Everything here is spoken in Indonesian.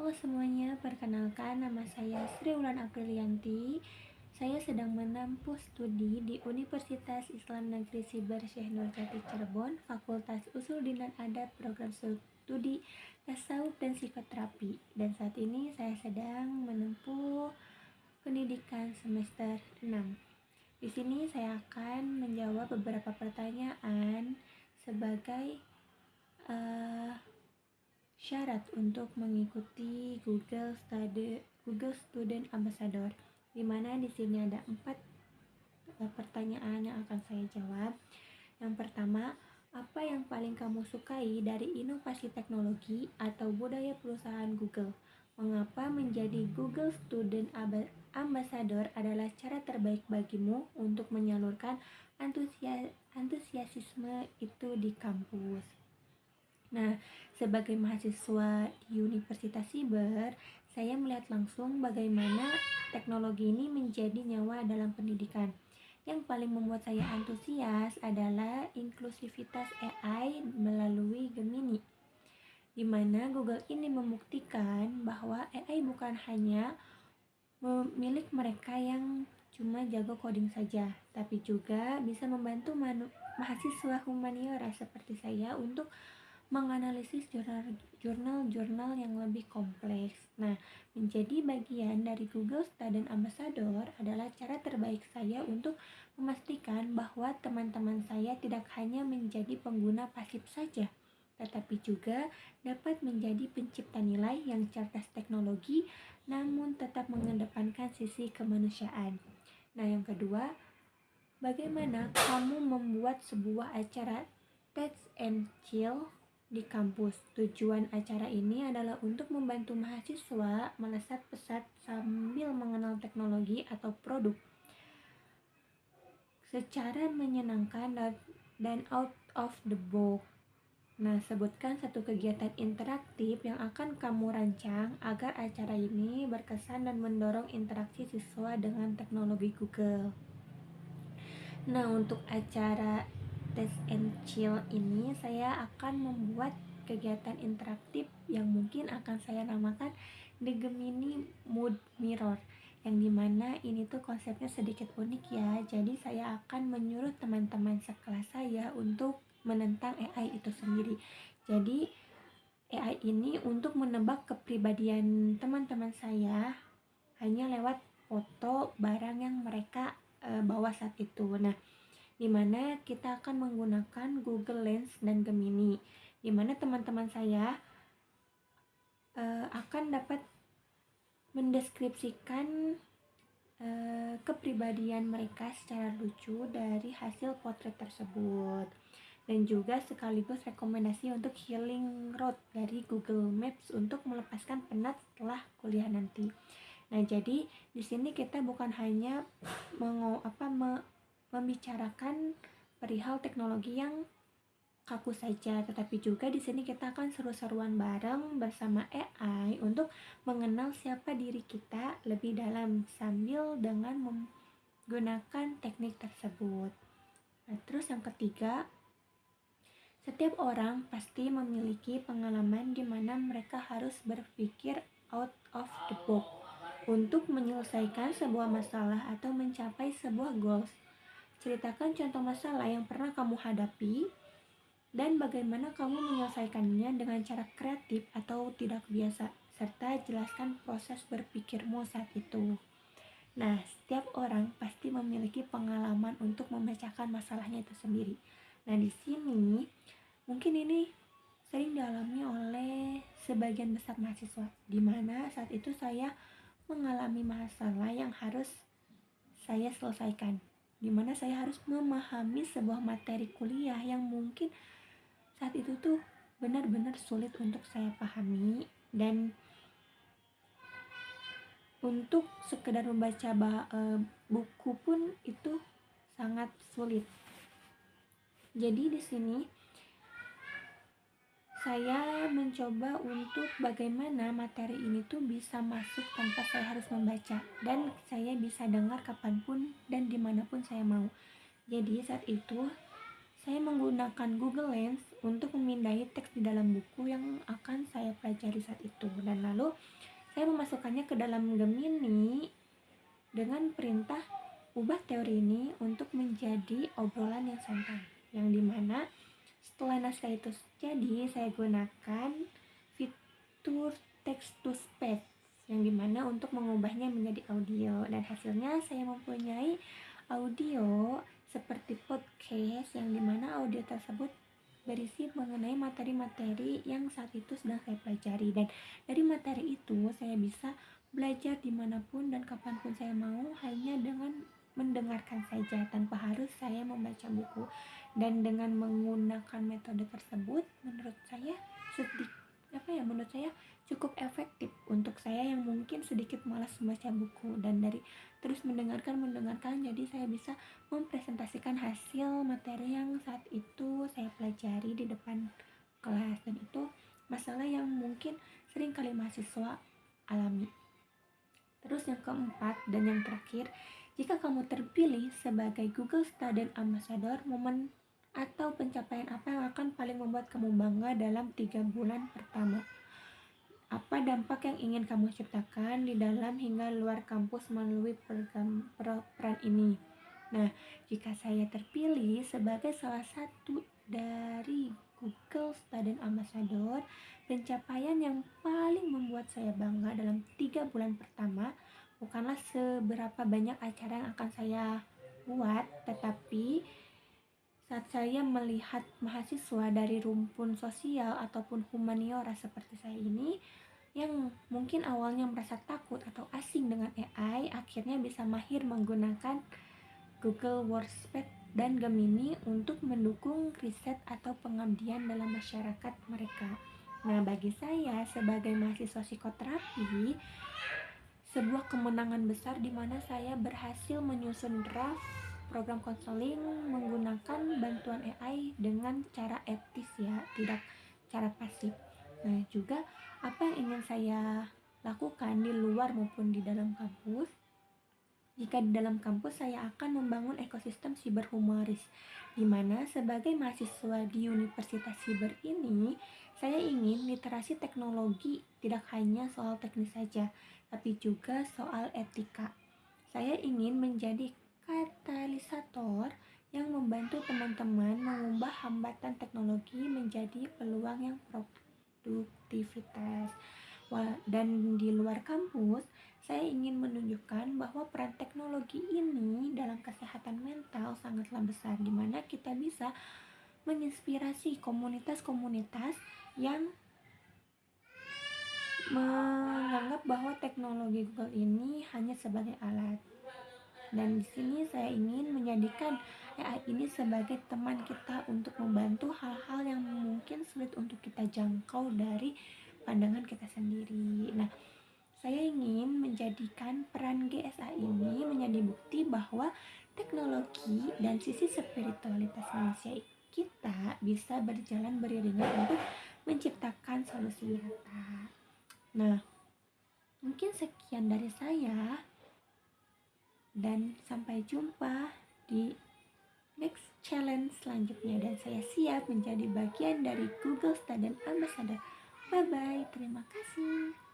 Halo semuanya, perkenalkan nama saya Sri Wulan Aprilianti. Saya sedang menempuh studi di Universitas Islam Negeri Siber Syekh Nurjati Cirebon, Fakultas Usul Dinan Adat, Program Studi Tasawuf dan Psikoterapi. Dan saat ini saya sedang menempuh pendidikan semester 6. Di sini saya akan menjawab beberapa pertanyaan sebagai syarat untuk mengikuti Google Student Ambassador, di mana di sini ada 4 pertanyaan yang akan saya jawab. Yang pertama, apa yang paling kamu sukai dari inovasi teknologi atau budaya perusahaan Google? Mengapa menjadi Google Student Ambassador adalah cara terbaik bagimu untuk menyalurkan antusiasme itu di kampus? Nah, sebagai mahasiswa di Universitas Siber, saya melihat langsung bagaimana teknologi ini menjadi nyawa dalam pendidikan. Yang paling membuat saya antusias adalah inklusivitas AI melalui Gemini, di mana Google ini membuktikan bahwa AI bukan hanya milik mereka yang cuma jago coding saja, tapi juga bisa membantu mahasiswa humaniora seperti saya untuk menganalisis jurnal-jurnal yang lebih kompleks. Nah, menjadi bagian dari Google Student Ambassador adalah cara terbaik saya untuk memastikan bahwa teman-teman saya tidak hanya menjadi pengguna pasif saja, tetapi juga dapat menjadi pencipta nilai yang cerdas teknologi, namun tetap mengedepankan sisi kemanusiaan. Nah, yang kedua, bagaimana kamu membuat sebuah acara Touch and Chill di kampus? Tujuan acara ini adalah untuk membantu mahasiswa melesat pesat sambil mengenal teknologi atau produk secara menyenangkan dan out of the box. Nah, sebutkan satu kegiatan interaktif yang akan kamu rancang agar acara ini berkesan dan mendorong interaksi siswa dengan teknologi Google. Nah, untuk acara Test and Chill ini saya akan membuat kegiatan interaktif yang mungkin akan saya namakan The Gemini Mood Mirror, yang dimana ini tuh konsepnya sedikit unik ya. Jadi saya akan menyuruh teman-teman sekelas saya untuk menentang AI itu sendiri. Jadi AI ini untuk menebak kepribadian teman-teman saya hanya lewat foto barang yang mereka bawa saat itu. Nah, dimana kita akan menggunakan Google Lens dan Gemini, dimana teman-teman saya akan dapat mendeskripsikan kepribadian mereka secara lucu dari hasil potret tersebut, dan juga sekaligus rekomendasi untuk healing road dari Google Maps untuk melepaskan penat setelah kuliah nanti. Nah, jadi di sini kita bukan hanya membicarakan perihal teknologi yang kaku saja, tetapi juga di sini kita akan seru-seruan bareng bersama AI untuk mengenal siapa diri kita lebih dalam sambil dengan menggunakan teknik tersebut. Nah, terus yang ketiga, setiap orang pasti memiliki pengalaman di mana mereka harus berpikir out of the box untuk menyelesaikan sebuah masalah atau mencapai sebuah goals. Ceritakan contoh masalah yang pernah kamu hadapi dan bagaimana kamu menyelesaikannya dengan cara kreatif atau tidak biasa, serta jelaskan proses berpikirmu saat itu. Nah, setiap orang pasti memiliki pengalaman untuk memecahkan masalahnya itu sendiri. Nah, di sini mungkin ini sering dialami oleh sebagian besar mahasiswa, di mana saat itu saya mengalami masalah yang harus saya selesaikan, di mana saya harus memahami sebuah materi kuliah yang mungkin saat itu tuh benar-benar sulit untuk saya pahami, dan untuk sekedar membaca buku pun itu sangat sulit. Jadi di sini saya mencoba untuk bagaimana materi ini tuh bisa masuk tanpa saya harus membaca, dan saya bisa dengar kapanpun dan dimanapun saya mau. Jadi saat itu saya menggunakan Google Lens untuk memindai teks di dalam buku yang akan saya pelajari saat itu. Dan lalu saya memasukkannya ke dalam Gemini dengan perintah ubah teori ini untuk menjadi obrolan yang santai. Yang dimana setelah naskah itu jadi, saya gunakan fitur text to speech yang dimana untuk mengubahnya menjadi audio, dan hasilnya saya mempunyai audio seperti podcast yang dimana audio tersebut berisi mengenai materi-materi yang saat itu sedang saya pelajari, dan dari materi itu saya bisa belajar dimanapun dan kapanpun saya mau hanya dengan mendengarkan saja tanpa harus saya membaca buku. Dan dengan menggunakan metode tersebut menurut saya cukup efektif untuk saya yang mungkin sedikit malas membaca buku, dan dari terus mendengarkan jadi saya bisa mempresentasikan hasil materi yang saat itu saya pelajari di depan kelas, dan itu masalah yang mungkin sering kali mahasiswa alami. Terus yang keempat dan yang terakhir, jika kamu terpilih sebagai Google Student Ambassador, momen atau pencapaian apa yang akan paling membuat kamu bangga dalam 3 bulan pertama? Apa dampak yang ingin kamu ciptakan di dalam hingga luar kampus melalui peran ini? Nah, jika saya terpilih sebagai salah satu dari Google Student Ambassador, pencapaian yang paling membuat saya bangga dalam 3 bulan pertama bukanlah seberapa banyak acara yang akan saya buat, tetapi saat saya melihat mahasiswa dari rumpun sosial ataupun humaniora seperti saya ini yang mungkin awalnya merasa takut atau asing dengan AI, akhirnya bisa mahir menggunakan Google Workspace dan Gemini untuk mendukung riset atau pengabdian dalam masyarakat mereka. Nah, bagi saya sebagai mahasiswa psikoterapi, sebuah kemenangan besar di mana saya berhasil menyusun draft program konseling menggunakan bantuan AI dengan cara etis ya, tidak cara pasif. Nah, juga apa yang ingin saya lakukan di luar maupun di dalam kampus. Jika di dalam kampus saya akan membangun ekosistem siberhumoris, di mana sebagai mahasiswa di Universitas Siber ini, saya ingin literasi teknologi tidak hanya soal teknis saja, tapi juga soal etika. Saya ingin menjadi katalisator yang membantu teman-teman mengubah hambatan teknologi menjadi peluang yang produktivitas. Dan di luar kampus, saya ingin menunjukkan bahwa peran teknologi ini dalam kesehatan mental sangatlah besar, di mana kita bisa menginspirasi komunitas-komunitas yang menganggap bahwa teknologi Google ini hanya sebagai alat. Dan di sini saya ingin menjadikan AI ini sebagai teman kita untuk membantu hal-hal yang mungkin sulit untuk kita jangkau dari pandangan kita sendiri. Nah, saya ingin menjadikan peran GSA ini menjadi bukti bahwa teknologi dan sisi spiritualitas manusia kita bisa berjalan beriringan untuk menciptakan solusi nyata. Nah, mungkin sekian dari saya. Dan sampai jumpa di next challenge selanjutnya, dan saya siap menjadi bagian dari Google Student Ambassador. Bye bye, terima kasih.